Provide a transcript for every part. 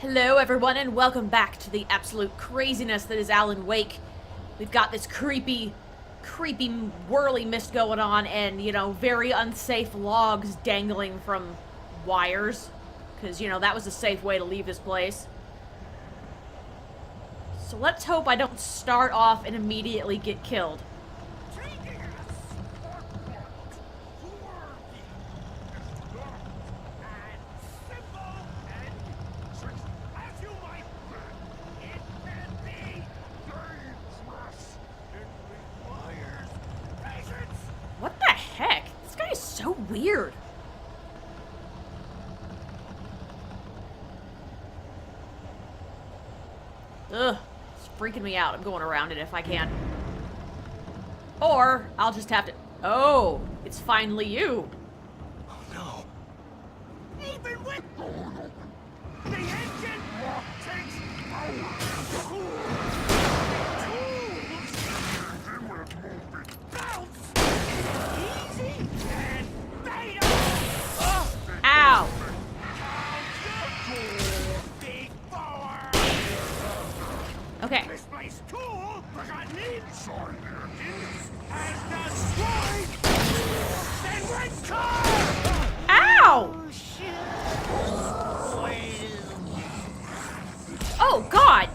Hello everyone and welcome back to the absolute craziness that is Alan Wake. We've got this creepy whirly mist going on and, very unsafe logs dangling from wires. Because, that was a safe way to leave this place. So let's hope I don't start off and immediately get killed. What the heck? This guy is so weird. Ugh, it's freaking me out. I'm going around it if I can. Or, I'll just have to... Oh, it's finally you. Oh no. Even with the engine takes bounce easy and beta. Ow. Big forward. Okay. Misplaced tool forgotten inside has destroyed. Then red car. Ow! Oh, God!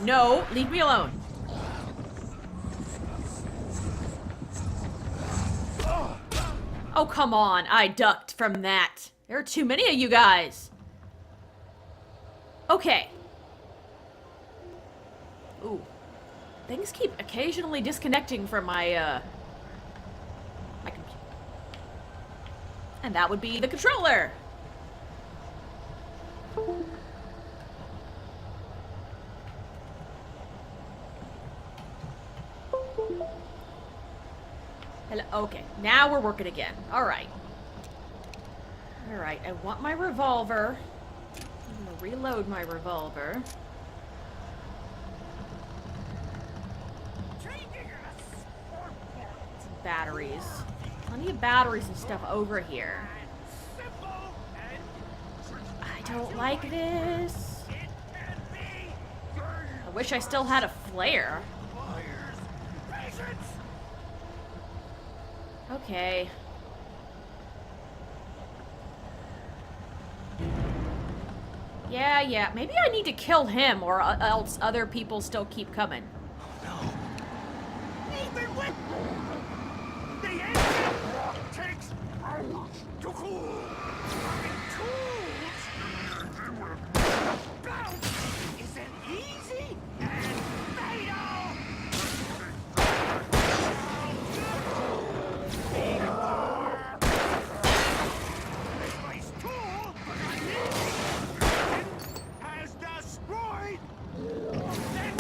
No, leave me alone. Oh, come on. I ducked from that. There are too many of you guys. Okay. Ooh. Things keep occasionally disconnecting from my computer. And that would be the controller. Hello. Okay, now we're working again. Alright. Alright, I want my revolver. I'm gonna reload my revolver. Some batteries. Plenty of batteries and stuff over here. I don't like this. I wish I still had a flare. Okay. Yeah. Maybe I need to kill him, or else other people still keep coming. Even with the engine takes to cool. Bounce isn't easy and fatal. Misplaced tool has destroyed. Then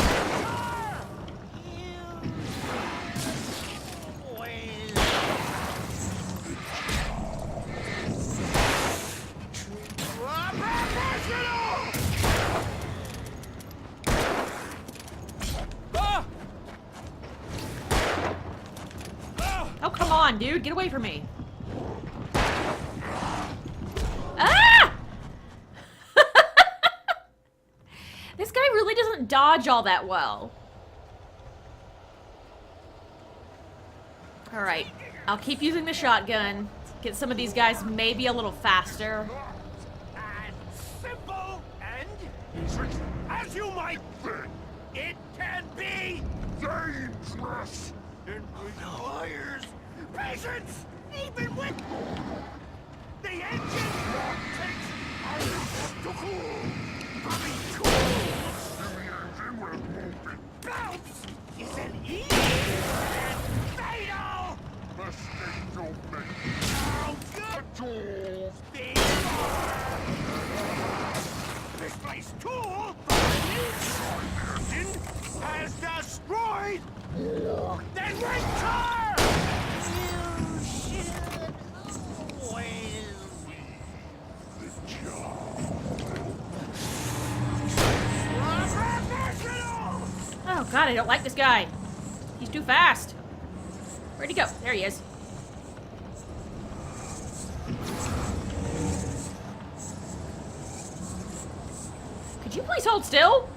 Oh, come on, dude. Get away from me. Ah! This guy really doesn't dodge all that well. Alright. I'll keep using the shotgun. Get some of these guys maybe a little faster. and simple and as you might think, it can be dangerous. It requires patience, even with the engine takes to cool. Having tools. Bounce isn't easy and fatal. Mistake don't make. How good tools be. Misplaced tool engine has destroyed. Then red car. You should win the job. Oh god, I don't like this guy. He's too fast. Where'd he go? There he is. Please hold still.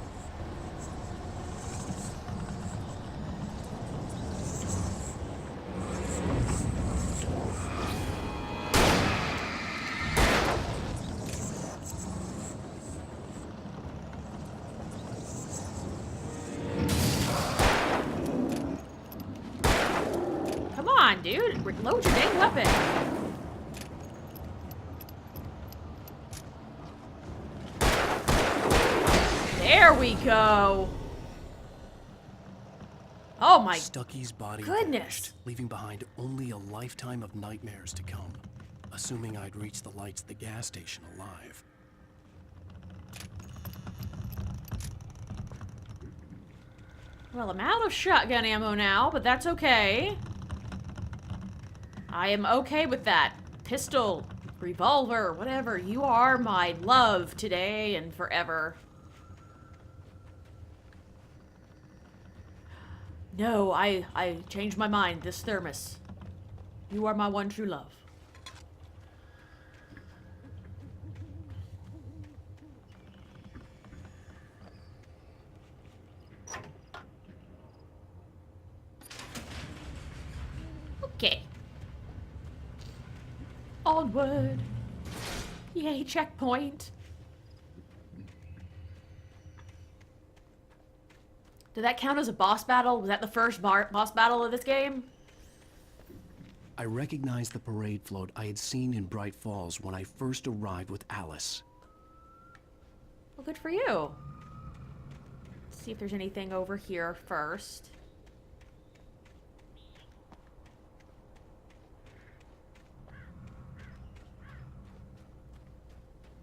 Come on, dude. Load your dang weapon. There we go. Oh my Stucky's body goodness. vanished, leaving behind only a lifetime of nightmares to come, assuming I'd reach the lights at the gas station alive. Well, I'm out of shotgun ammo now, but that's okay. I am okay with that. Pistol, revolver, whatever. You are my love today and forever. No, I changed my mind. This thermos. You are my one true love. Okay. Onward. Yay, checkpoint. Did that count as a boss battle? Was that the first boss battle of this game? I recognized the parade float I had seen in Bright Falls when I first arrived with Alice. Well, good for you. Let's see if there's anything over here first.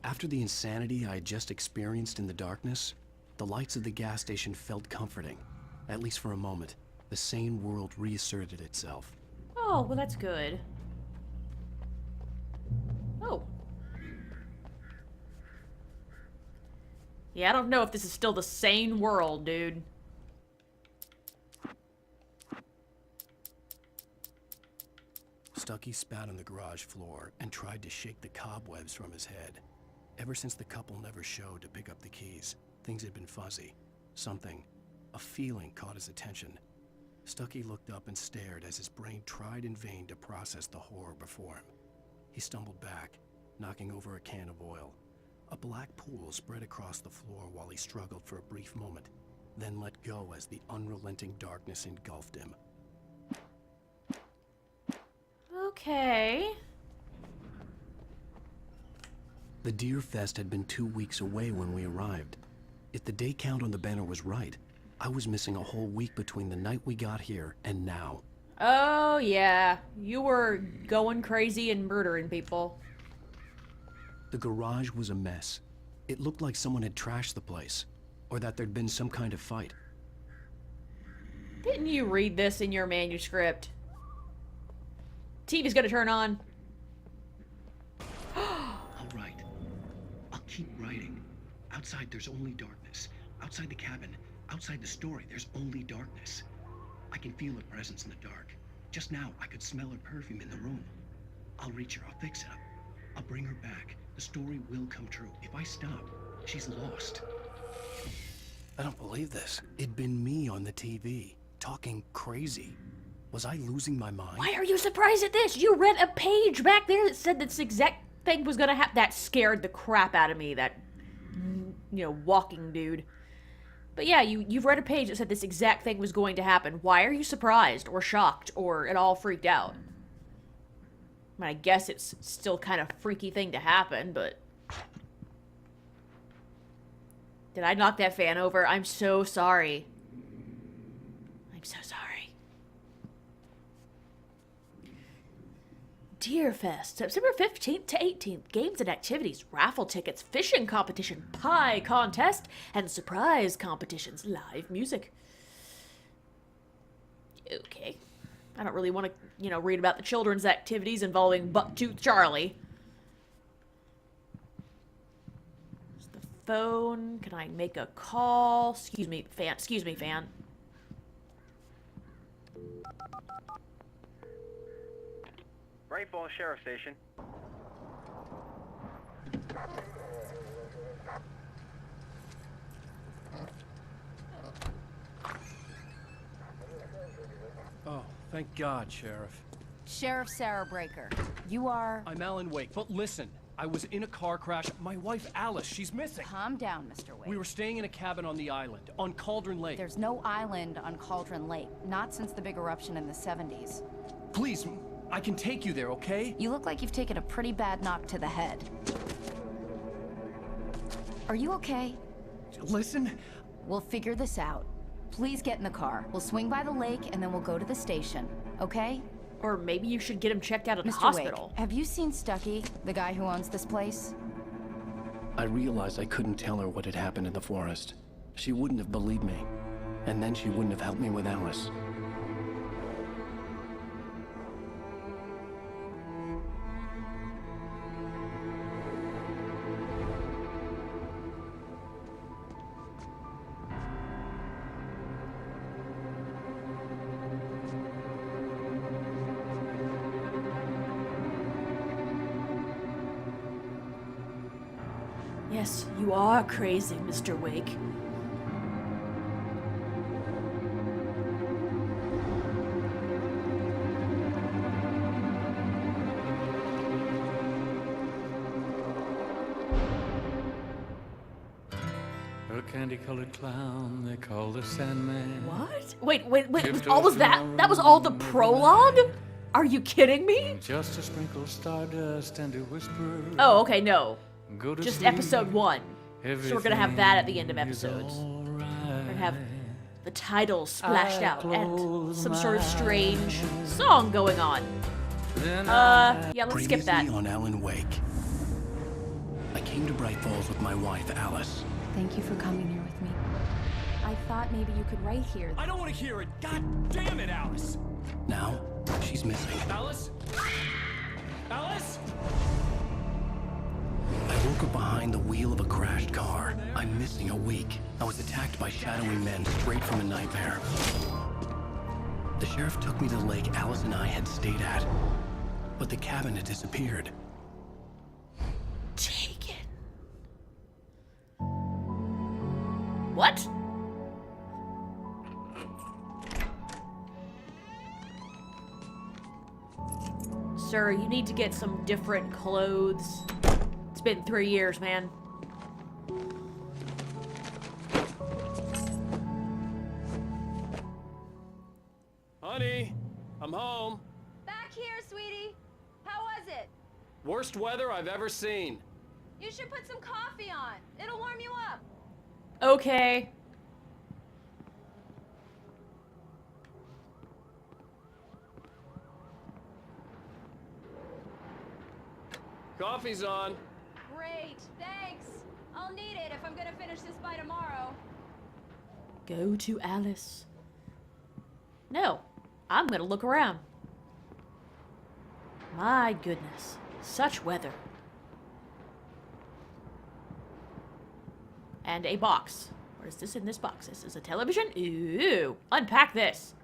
After the insanity I had just experienced in the darkness, the lights of the gas station felt comforting. At least for a moment, the sane world reasserted itself. Oh, well, that's good. Oh. Yeah, I don't know if this is still the sane world, dude. Stucky spat on the garage floor and tried to shake the cobwebs from his head. Ever since the couple never showed to pick up the keys, things had been fuzzy. Something, a feeling caught his attention. Stucky looked up and stared as his brain tried in vain to process the horror before him. He stumbled back, knocking over a can of oil. A black pool spread across the floor while he struggled for a brief moment, then let go as the unrelenting darkness engulfed him. Okay. The Deer Fest had been 2 weeks away when we arrived. If the day count on the banner was right, I was missing a whole week between the night we got here and now. Oh, yeah. You were going crazy and murdering people. The garage was a mess. It looked like someone had trashed the place, or that there'd been some kind of fight. Didn't you read this in your manuscript? TV's gonna turn on. All right. I'll keep writing. Outside, there's only darkness. Outside the cabin, outside the story, there's only darkness. I can feel her presence in the dark. Just now, I could smell her perfume in the room. I'll reach her. I'll fix it up. I'll bring her back. The story will come true. If I stop, she's lost. I don't believe this. It'd been me on the TV, talking crazy. Was I losing my mind? Why are you surprised at this? You read a page back there that said this exact thing was gonna happen. That scared the crap out of me, that, walking dude. But yeah, you've read a page that said this exact thing was going to happen. Why are you surprised or shocked or at all freaked out? I mean, I guess it's still kind of freaky thing to happen, but... Did I knock that fan over? I'm so sorry. I'm so sorry. Deer Fest, September 15th to 18th. Games and activities, raffle tickets, fishing competition, pie contest, and surprise competitions. Live music. Okay. I don't really want to, read about the children's activities involving Bucktooth Charlie. There's the phone. Can I make a call? Excuse me, fan. Excuse me, fan. Bright Falls Sheriff Station. Oh, thank God, Sheriff. Sheriff Sarah Breaker. You are... I'm Alan Wake, but listen. I was in a car crash. My wife, Alice, she's missing. Calm down, Mr. Wake. We were staying in a cabin on the island, on Cauldron Lake. There's no island on Cauldron Lake. Not since the big eruption in the 70s. Please, I can take you there, okay? You look like you've taken a pretty bad knock to the head. Are you okay? Listen. We'll figure this out. Please get in the car. We'll swing by the lake and then we'll go to the station. Okay? Or maybe you should get him checked out at the Mr. hospital. Wake, have you seen Stucky, the guy who owns this place? I realized I couldn't tell her what had happened in the forest. She wouldn't have believed me. And then she wouldn't have helped me with Alice. Yes, you are crazy, Mr. Wake. A candy-colored clown they call the Sandman. What? Wait, all was that? That was all the prologue? Are you kidding me? Just a sprinkle of stardust and a whisper. Oh, okay, no. Go to Just sleep. episode 1. So we're gonna have that at the end of episodes. We're We're gonna have the titles splashed I out and close some sort of my strange song going on. Yeah, let's skip that. Previously on Alan Wake. I came to Bright Falls with my wife, Alice. Thank you for coming here with me. I thought maybe you could write here. I don't want to hear it. God damn it, Alice. Now, she's missing. Alice? Alice? I woke up behind the wheel of a crashed car. I'm missing a week. I was attacked by shadowy men straight from a nightmare. The sheriff took me to the lake Alice and I had stayed at. But the cabin had disappeared. Taken. What? Sir, you need to get some different clothes. It's been 3 years, man. Honey, I'm home. Back here, sweetie. How was it? Worst weather I've ever seen. You should put some coffee on. It'll warm you up. Okay. Coffee's on. Great, thanks. I'll need it if I'm gonna finish this by tomorrow. Go to Alice. No, I'm gonna look around. My goodness, such weather. And a box. What is this in this box? This is a television? Ooh, unpack this.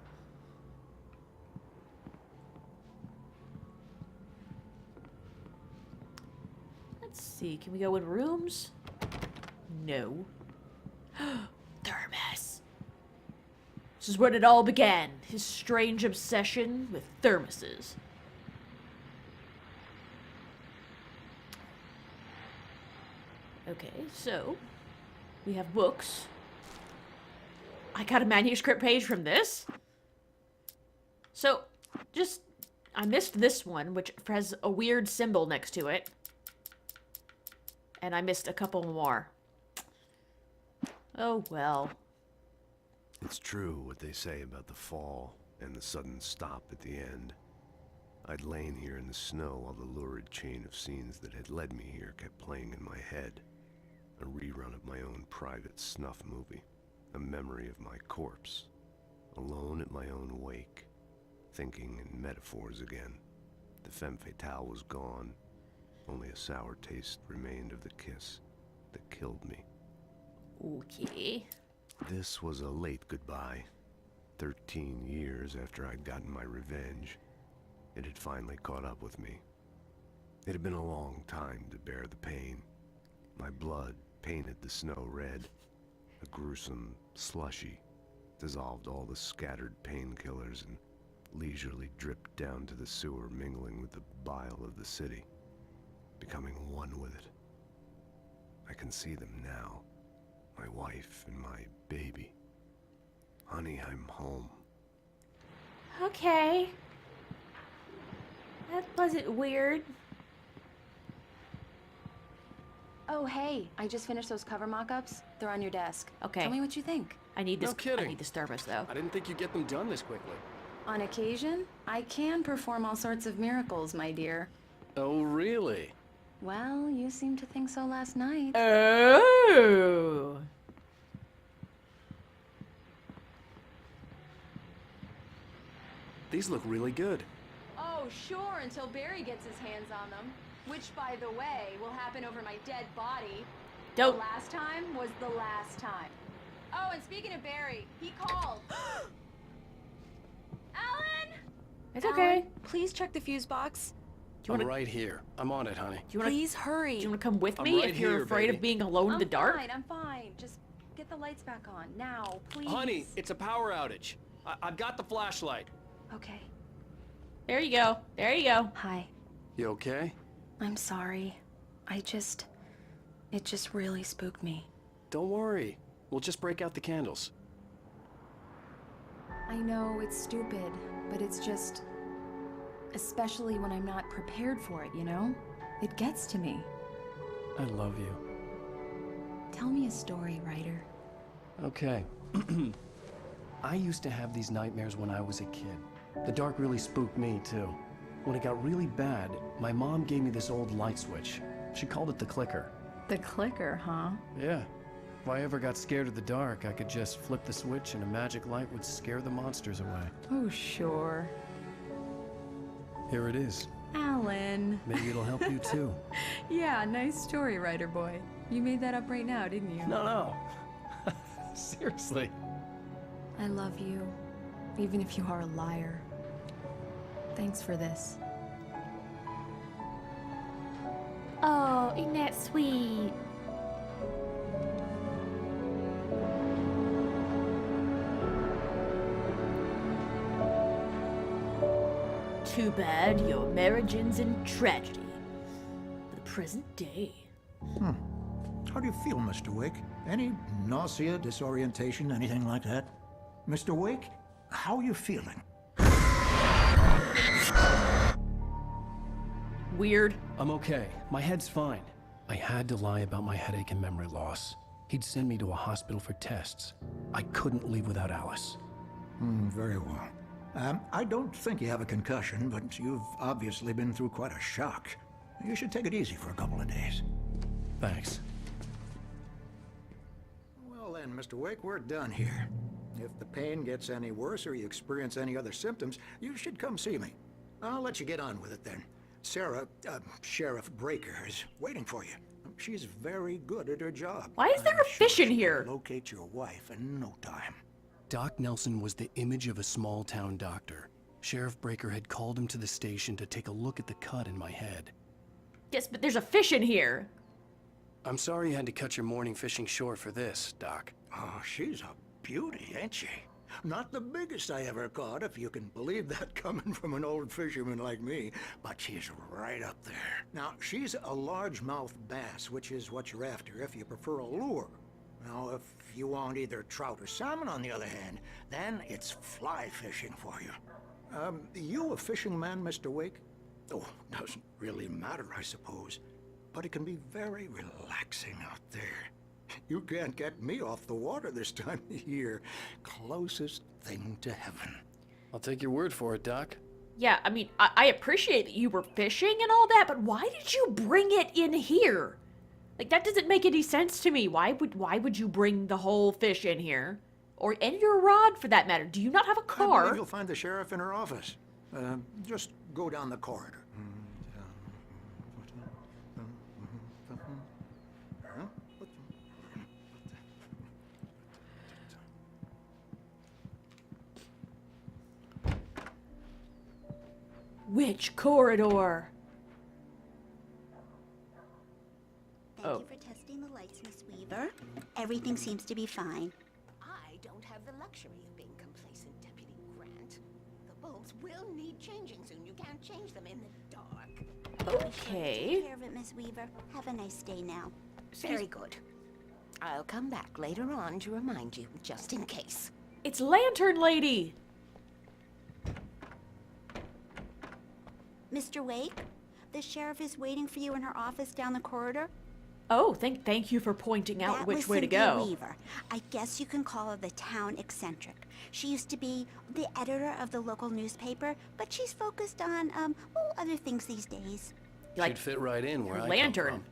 Let's see, can we go in rooms? No. Thermos. This is when it all began. His strange obsession with thermoses. Okay, so we have books. I got a manuscript page from this. So, I missed this one, which has a weird symbol next to it. And I missed a couple more. Oh, well. It's true what they say about the fall and the sudden stop at the end. I'd lain here in the snow while the lurid chain of scenes that had led me here kept playing in my head. A rerun of my own private snuff movie. A memory of my corpse. Alone at my own wake. Thinking in metaphors again. The femme fatale was gone. Only a sour taste remained of the kiss that killed me. Okay. This was a late goodbye. 13 years after I'd gotten my revenge. It had finally caught up with me. It had been a long time to bear the pain. My blood painted the snow red. A gruesome slushy dissolved all the scattered painkillers and leisurely dripped down to the sewer, mingling with the bile of the city, becoming one with it. I can see them now, my wife and my baby. Honey, I'm home. Okay. That wasn't weird. Oh, hey, I just finished those cover mock-ups. They're on your desk. Okay. Tell me what you think. I need this. No kidding. I need this thermos though. I didn't think you'd get them done this quickly. On occasion, I can perform all sorts of miracles, my dear. Oh, really? Well, you seemed to think so last night. Oh. These look really good. Oh, sure, until Barry gets his hands on them. Which, by the way, will happen over my dead body. Don't. The last time was the last time. Oh, and speaking of Barry, he called. Alan! It's okay. Alan, please check the fuse box. Do you I'm want to? right here. I'm on it, honey. Do you want to? Please hurry. Do you want to come with I'm me right if you're here, afraid baby. of being alone in the dark? I'm fine. Just get the lights back on now, please. Honey, it's a power outage. I've got the flashlight. Okay. There you go. There you go. Hi. You okay? I'm sorry. It just really spooked me. Don't worry. We'll just break out the candles. I know it's stupid, but it's just... Especially when I'm not prepared for it, you know? It gets to me. I love you. Tell me a story, writer. Okay. I used to have these nightmares when I was a kid. The dark really spooked me, too. When it got really bad, my mom gave me this old light switch. She called it the clicker. The clicker, huh? Yeah. If I ever got scared of the dark, I could just flip the switch and a magic light would scare the monsters away. Oh, sure. Here it is. Alan. Maybe it'll help you, too. Yeah, nice story, writer boy. You made that up right now, didn't you? No. Seriously. I love you, even if you are a liar. Thanks for this. Oh, isn't that sweet? Too bad your marriage ends in tragedy. For the present day. How do you feel, Mr. Wake? Any nausea, disorientation, anything like that? Mr. Wake, how are you feeling? Weird. I'm okay. My head's fine. I had to lie about my headache and memory loss. He'd send me to a hospital for tests. I couldn't leave without Alice. Very well. I don't think you have a concussion, but you've obviously been through quite a shock. You should take it easy for a couple of days. Thanks. Well then, Mr. Wake, we're done here. If the pain gets any worse or you experience any other symptoms, you should come see me. I'll let you get on with it then. Sarah, Sheriff Breaker, is waiting for you. She's very good at her job. Why is there I'm a sure fish in she can here? Locate your wife in no time. Doc Nelson was the image of a small-town doctor. Sheriff Breaker had called him to the station to take a look at the cut in my head. Yes, but there's a fish in here. I'm sorry you had to cut your morning fishing short for this, Doc. Oh, she's a beauty, ain't she? Not the biggest I ever caught, if you can believe that coming from an old fisherman like me, but she's right up there. Now, she's a largemouth bass, which is what you're after if you prefer a lure. Now, if you want either trout or salmon, on the other hand, then it's fly fishing for you. You a fishing man, Mr. Wake? Oh, doesn't really matter, I suppose. But it can be very relaxing out there. You can't get me off the water this time of year. Closest thing to heaven. I'll take your word for it, Doc. Yeah, I mean, I appreciate that you were fishing and all that, but why did you bring it in here? Like, that doesn't make any sense to me. Why would you bring the whole fish in here? Or and your rod, for that matter. Do you not have a I car? believe you'll find the sheriff in her office. Just go down the corridor. Which corridor? Thank you for testing the lights, Miss Weaver. Everything seems to be fine. I don't have the luxury of being complacent, Deputy Grant. The bolt bulbs will need changing soon. You can't change them in the dark. Okay. Take care of it, Miss Weaver. Have a nice day now. Very good. I'll come back later on to remind you, just in case. It's Lantern Lady! Mr. Wake, the sheriff is waiting for you in her office down the corridor. Oh, thank you for pointing out That which was way to Cynthia go. Weaver. I guess you can call her the town eccentric. She used to be the editor of the local newspaper, but she's focused on, other things these days. Should fit right in where I come Lantern. from.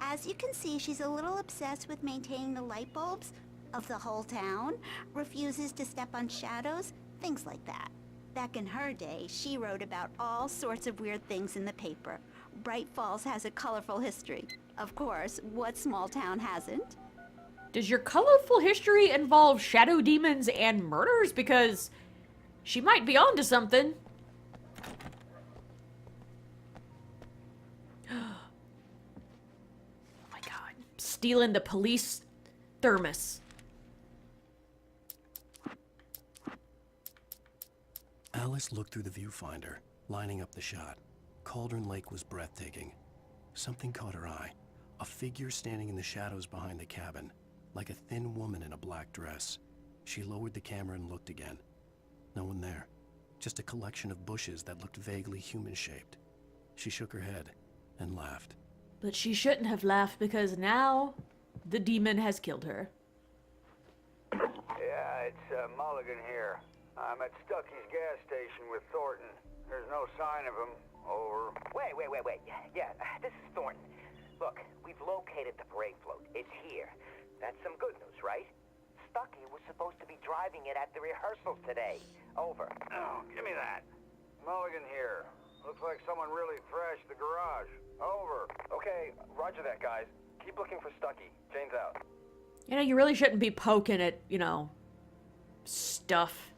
As you can see, she's a little obsessed with maintaining the light bulbs of the whole town, refuses to step on shadows, things like that. Back in her day, she wrote about all sorts of weird things in the paper. Bright Falls has a colorful history. Of course, what small town hasn't? Does your colorful history involve shadow demons and murders? Because she might be onto something. Oh my god. Stealing the police thermos. Alice looked through the viewfinder, lining up the shot. Cauldron Lake was breathtaking. Something caught her eye. A figure standing in the shadows behind the cabin, like a thin woman in a black dress. She lowered the camera and looked again. No one there. Just a collection of bushes that looked vaguely human-shaped. She shook her head and laughed. But she shouldn't have laughed because now the demon has killed her. Yeah, it's Mulligan here. I'm at Stucky's gas station with Thornton. There's no sign of him. Over. Wait. Yeah, this is Thornton. Look, we've located the parade float. It's here. That's some good news, right? Stucky was supposed to be driving it at the rehearsals today. Over. Oh, give me that. Mulligan here. Looks like someone really thrashed the garage. Over. Okay, roger that, guys. Keep looking for Stucky. Jane's out. You know, you really shouldn't be poking at, stuff.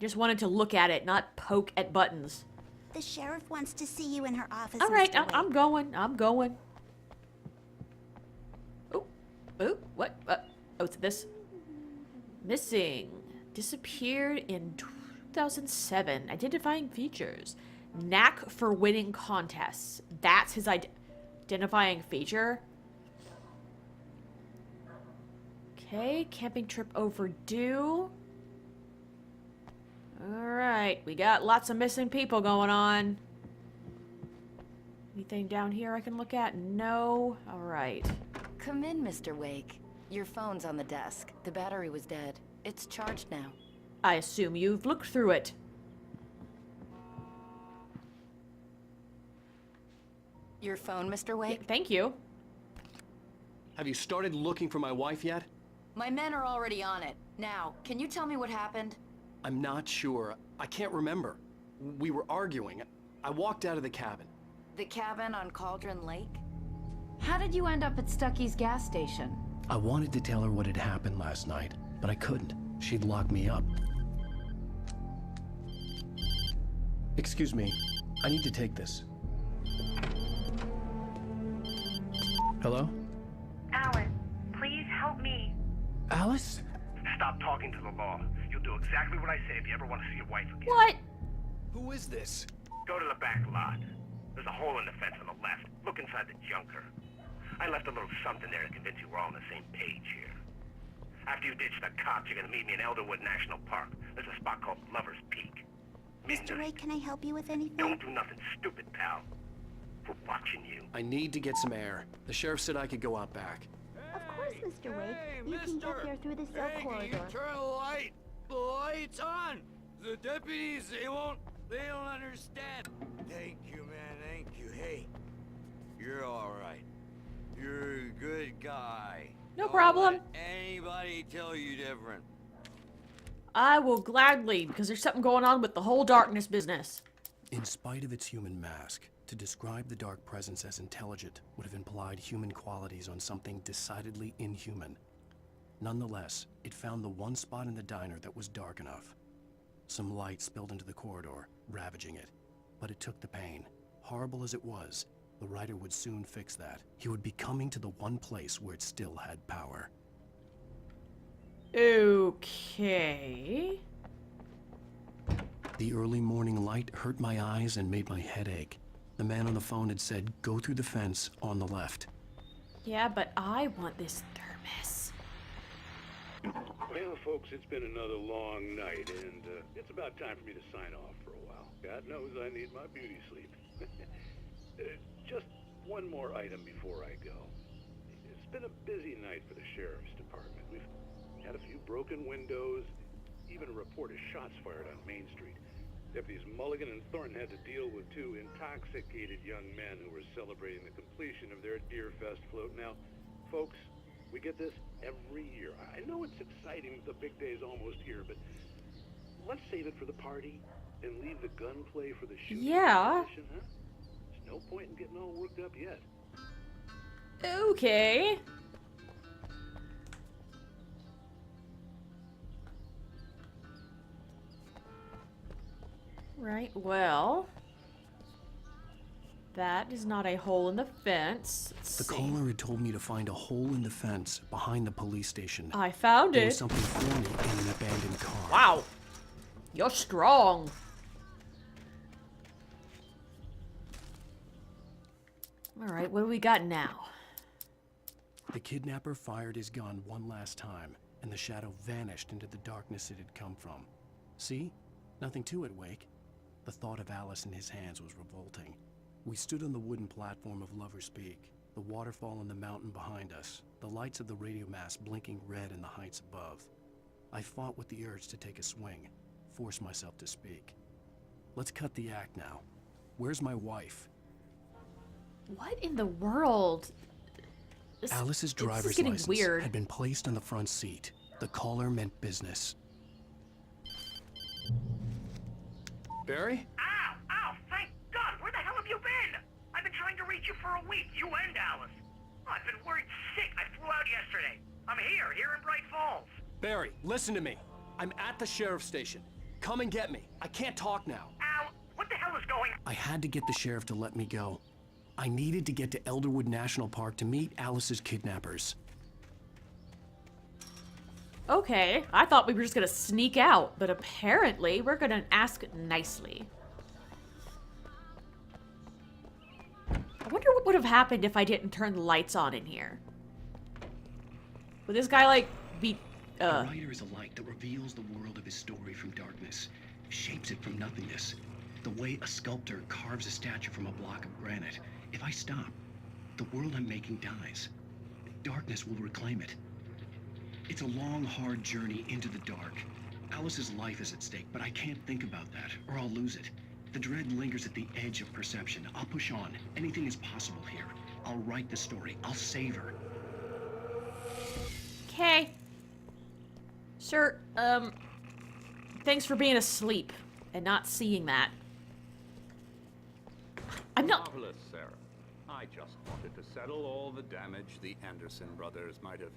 Just wanted to look at it, not poke at buttons. The sheriff wants to see you in her office. All right, Mr. I'm going. Oh, what? Oh, it's this. Missing. Disappeared in 2007. Identifying features. Knack for winning contests. That's his identifying feature. Okay, camping trip overdue. Alright, we got lots of missing people going on. Anything down here I can look at? No. Alright. Come in, Mr. Wake. Your phone's on the desk. The battery was dead. It's charged now. I assume you've looked through it. Your phone, Mr. Wake? Yeah, thank you. Have you started looking for my wife yet? My men are already on it. Now, can you tell me what happened? I'm not sure. I can't remember. We were arguing. I walked out of the cabin. The cabin on Cauldron Lake? How did you end up at Stucky's gas station? I wanted to tell her what had happened last night, but I couldn't. She'd lock me up. Excuse me. I need to take this. Hello? Alan, please help me. Alice? Stop talking to the law. You'll do exactly what I say if you ever want to see your wife again. What? Who is this? Go to the back lot. There's a hole in the fence on the left. Look inside the junker. I left a little something there to convince you we're all on the same page here. After you ditch the cops, you're gonna meet me in Elderwood National Park. There's a spot called Lover's Peak. Mr. Ray, can I help you with anything? Don't do nothing stupid, pal. We're watching you. I need to get some air. The sheriff said I could go out back. Of course, Mr. Wake. You can get there through the cell corridor. Turn the light. The light's on. The deputies, they don't understand. Thank you, man, thank you. Hey, you're all right. You're a good guy. No problem. Don't let anybody tell you different. I will gladly, because there's something going on with the whole darkness business. In spite of its human mask, to describe the dark presence as intelligent would have implied human qualities on something decidedly inhuman. Nonetheless, it found the one spot in the diner that was dark enough. Some light spilled into the corridor, ravaging it. But it took the pain. Horrible as it was, the writer would soon fix that. He would be coming to the one place where it still had power. The early morning light hurt my eyes and made my head ache. The man on the phone had said, go through the fence on the left. Yeah, but I want this thermos. Well, folks, it's been another long night, and it's about time for me to sign off for a while. God knows I need my beauty sleep. Just one more item before I go. It's been a busy night for the Sheriff's Department. We've had a few broken windows, even a report of shots fired on Main Street. Deputies Mulligan and Thornton had to deal with two intoxicated young men who were celebrating the completion of their Deerfest float. Now, folks, we get this every year. I know it's exciting that the big day's almost here, but let's save it for the party and leave the gunplay for the shooting. Yeah. Huh? There's no point in getting all worked up yet. Okay. Right, well, that is not a hole in the fence. The caller had told me to find a hole in the fence behind the police station. I found There was it. something for me in an abandoned car. Wow. You're strong. All right, what do we got now? The kidnapper fired his gun one last time, and the shadow vanished into the darkness it had come from. See? Nothing to it, Wake. The thought of Alice in his hands was revolting. We stood on the wooden platform of Lover's Peak, the waterfall on the mountain behind us, the lights of the radio mast blinking red in the heights above. I fought with the urge to take a swing, force myself to speak. Let's cut the act now. Where's my wife? What in the world? Alice's driver's license had been placed on the front seat. The caller meant business. Barry? Ow! Ow! Thank God! Where the hell have you been? I've been trying to reach you for a week, you and Alice. Oh, I've been worried sick. I flew out yesterday. I'm here in Bright Falls. Barry, listen to me. I'm at the sheriff's station. Come and get me. I can't talk now. Al, what the hell is going on? I had to get the sheriff to let me go. I needed to get to Elderwood National Park to meet Alice's kidnappers. Okay, I thought we were just gonna sneak out, but apparently we're gonna ask nicely. I wonder what would have happened if I didn't turn the lights on in here. Would this guy, like, be, A writer is a light that reveals the world of his story from darkness, shapes it from nothingness. The way a sculptor carves a statue from a block of granite. If I stop, the world I'm making dies. Darkness will reclaim it. It's a long, hard journey into the dark. Alice's life is at stake, but I can't think about that, or I'll lose it. The dread lingers at the edge of perception. I'll push on. Anything is possible here. I'll write the story. I'll save her. okay. Sure, thanks for being asleep and not seeing that. I'm not- Marvelous, Sarah. I just wanted to settle all the damage the Anderson brothers might have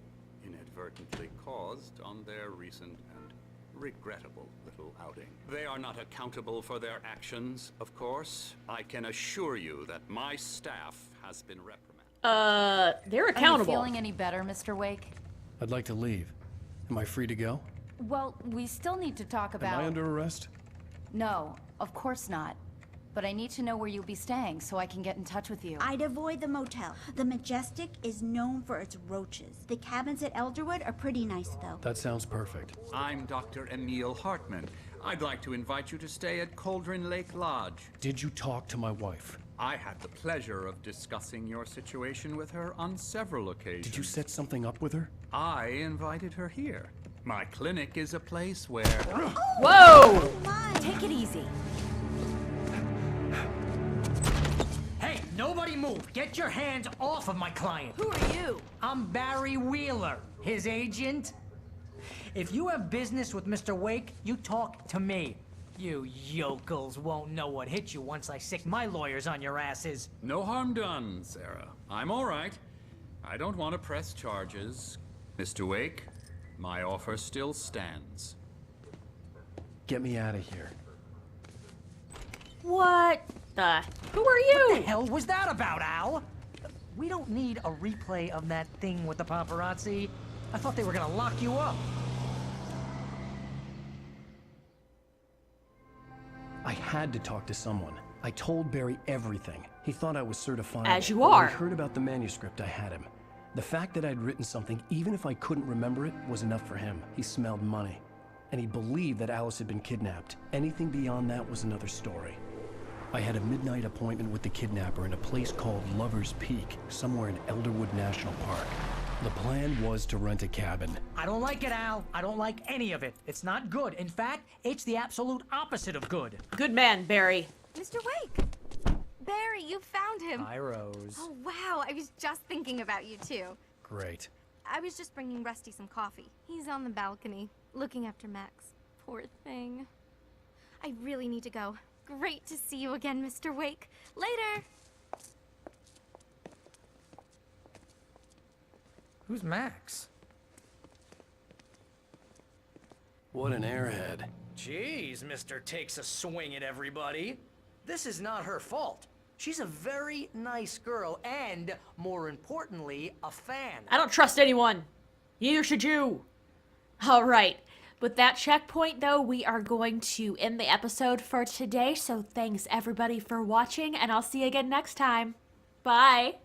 inadvertently caused on their recent and regrettable little outing. They are not accountable for their actions, of course. I can assure you that my staff has been reprimanded. They're accountable. Are you feeling any better, Mr. Wake? I'd like to leave. Am I free to go? Well, we still need to talk about... Am I under arrest? No, of course not. But I need to know where you'll be staying so I can get in touch with you. I'd avoid the motel. The Majestic is known for its roaches. The cabins at Elderwood are pretty nice, though. That sounds perfect. I'm Dr. Emil Hartman. I'd like to invite you to stay at Cauldron Lake Lodge. Did you talk to my wife? I had the pleasure of discussing your situation with her on several occasions. Did you set something up with her? I invited her here. My clinic is a place where... Whoa! Take it easy. Hey, nobody move! Get your hands off of my client! Who are you? I'm Barry Wheeler, his agent. If you have business with Mr. Wake, you talk to me. You yokels won't know what hit you once I sick my lawyers on your asses. No harm done, Sarah. I'm all right. I don't want to press charges. Mr. Wake, my offer still stands. Get me out of here. What the? Who are you? What the hell was that about, Al? We don't need a replay of that thing with the paparazzi. I thought they were gonna lock you up. I had to talk to someone. I told Barry everything. He thought I was certifiable. As you But when are. he heard about the manuscript, I had him. The fact that I'd written something, even if I couldn't remember it, was enough for him. He smelled money. And he believed that Alice had been kidnapped. Anything beyond that was another story. I had a midnight appointment with the kidnapper in a place called Lover's Peak, somewhere in Elderwood National Park. The plan was to rent a cabin. I don't like it, Al. I don't like any of it. It's not good. In fact, it's the absolute opposite of good. Good man, Barry. Mr. Wake! Barry, you found him! Hi, Rose. Oh, wow. I was just thinking about you, too. Great. I was just bringing Rusty some coffee. He's on the balcony, looking after Max. Poor thing. I really need to go. Great to see you again, Mr. Wake. Later! Who's Max? What an airhead. Jeez, Mr. Takes a swing at everybody. This is not her fault. She's a very nice girl and, more importantly, a fan. I don't trust anyone. Neither should you. All right. With that checkpoint, though, we are going to end the episode for today. So thanks, everybody, for watching, and I'll see you again next time. Bye.